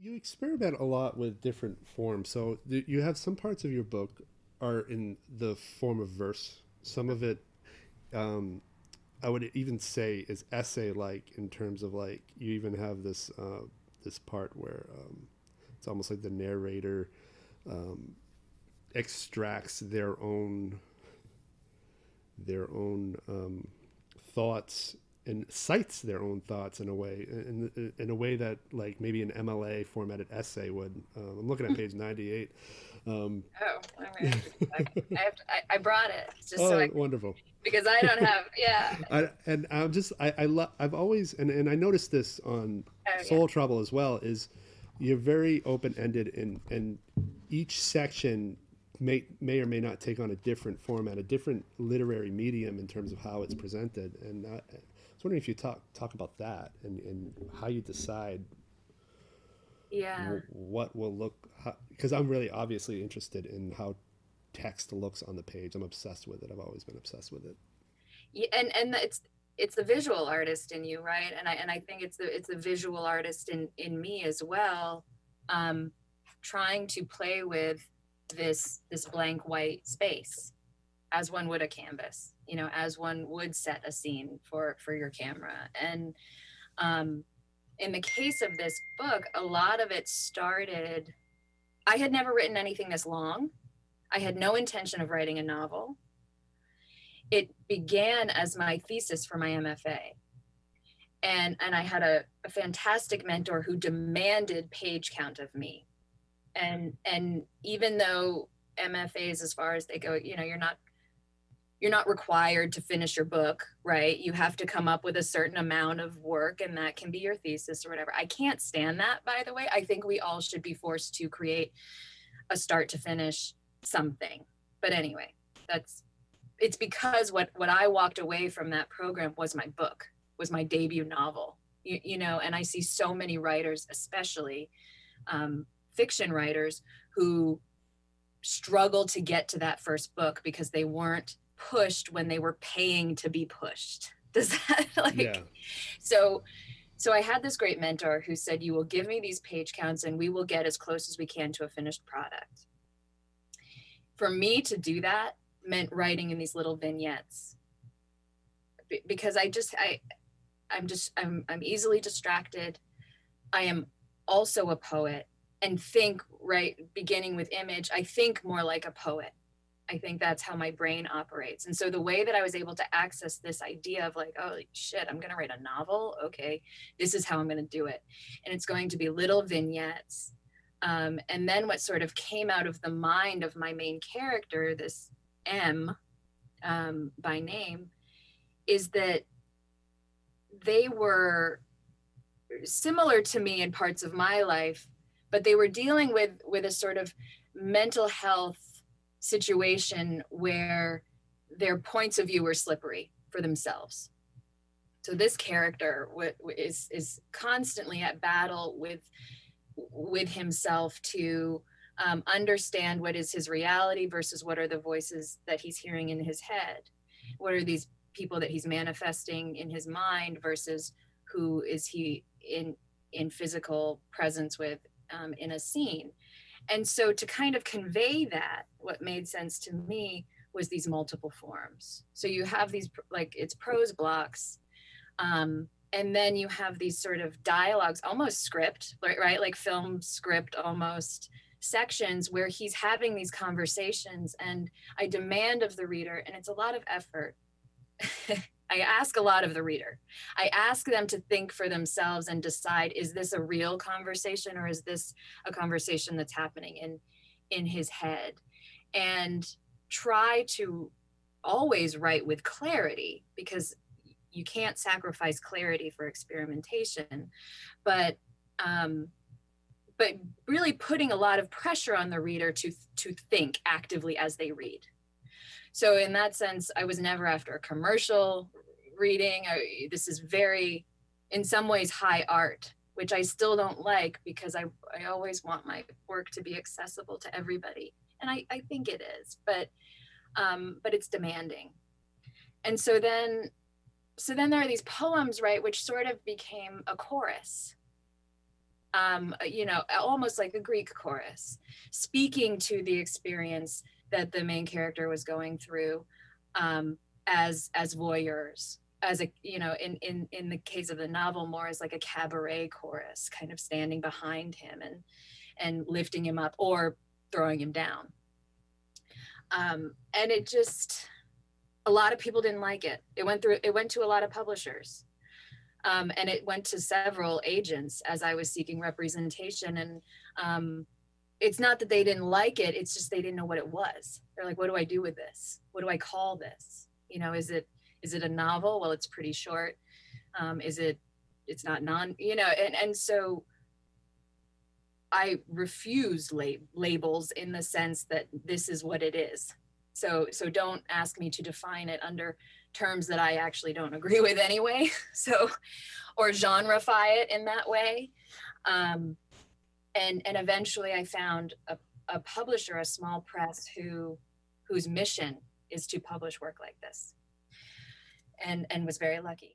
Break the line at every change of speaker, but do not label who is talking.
You experiment a lot with different forms. So you have some parts of your book are in the form of verse. Some of it, um, I would even say, is essay-like in terms of like you even have this part where it's almost like the narrator um, extracts their own thoughts and cites their own thoughts in a way, in a way that like maybe an MLA formatted essay would. I'm looking at page 98. Um,
Oh, I mean, I brought it just so
oh,
I
wonderful.
because I don't have, yeah.
And I'm just I've always and I noticed this on
Oh yeah.
Soul Trouble as well is you're very open ended and each section may or may not take on a different format, a different literary medium in terms of how it's presented. And I was wondering if you talk about that and how you decide
Yeah.
what will look, because I'm really obviously interested in how text looks on the page. I'm obsessed with it. I've always been obsessed with it.
Yeah, and it's the visual artist in you, right? And I think it's the visual artist in me as well, um, trying to play with this blank white space as one would a canvas, as one would set a scene for your camera. And um, in the case of this book, a lot of it started. I had never written anything this long. I had no intention of writing a novel. It began as my thesis for my MFA. And I had a fantastic mentor who demanded page count of me. And even though MFAs, as far as they go, you're not required to finish your book, right? You have to come up with a certain amount of work, and that can be your thesis or whatever. I can't stand that, by the way. I think we all should be forced to create a start to finish something. But anyway, it's because what I walked away from that program was my book, was my debut novel. And I see so many writers, especially fiction writers, who struggle to get to that first book because they weren't pushed when they were paying to be pushed. Does that
Yeah.
so so I had this great mentor who said, you will give me these page counts and we will get as close as we can to a finished product. For me to do that meant writing in these little vignettes, because I'm easily distracted. I am also a poet, and think, right, beginning with image, I think more like a poet. I think that's how my brain operates. And so the way that I was able to access this idea of like, oh shit, I'm going to write a novel. Okay, this is how I'm going to do it. And it's going to be little vignettes. And then what sort of came out of the mind of my main character, this M, by name, is that they were similar to me in parts of my life, but they were dealing with a sort of mental health situation where their points of view were slippery for themselves. So this character is constantly at battle with himself to understand what is his reality versus what are the voices that he's hearing in his head. What are these people that he's manifesting in his mind versus who is he in physical presence with in a scene. And so to kind of convey that, what made sense to me was these multiple forms. So you have these, like, it's prose blocks, and then you have these sort of dialogues, almost script, right? Like film script almost, sections where he's having these conversations. And I demand of the reader, and it's a lot of effort. I ask a lot of the reader. I ask them to think for themselves and decide, is this a real conversation or is this a conversation that's happening in his head? And try to always write with clarity, because you can't sacrifice clarity for experimentation. But really putting a lot of pressure on the reader to think actively as they read. So in that sense, I was never after a commercial reading. This is very, in some ways, high art, which I still don't like, because I always want my work to be accessible to everybody. And I think it is, but it's demanding. And so then there are these poems, right, which sort of became a chorus. you know, almost like a Greek chorus, speaking to the experience that the main character was going through, as voyeurs, as a, you know, in the case of the novel, more as like a cabaret chorus, kind of standing behind him and lifting him up or throwing him down. And it just, a lot of people didn't like it. It went to a lot of publishers. And it went to several agents as I was seeking representation. And it's not that they didn't like it, it's just they didn't know what it was. They're like, what do I do with this? What do I call this? You know, is it a novel? Well, it's pretty short. It's not you know, and so I refuse labels in the sense that this is what it is. So don't ask me to define it under terms that I actually don't agree with anyway. So, or genreify it in that way. And eventually I found a publisher, a small press whose mission is to publish work like this, and was very lucky.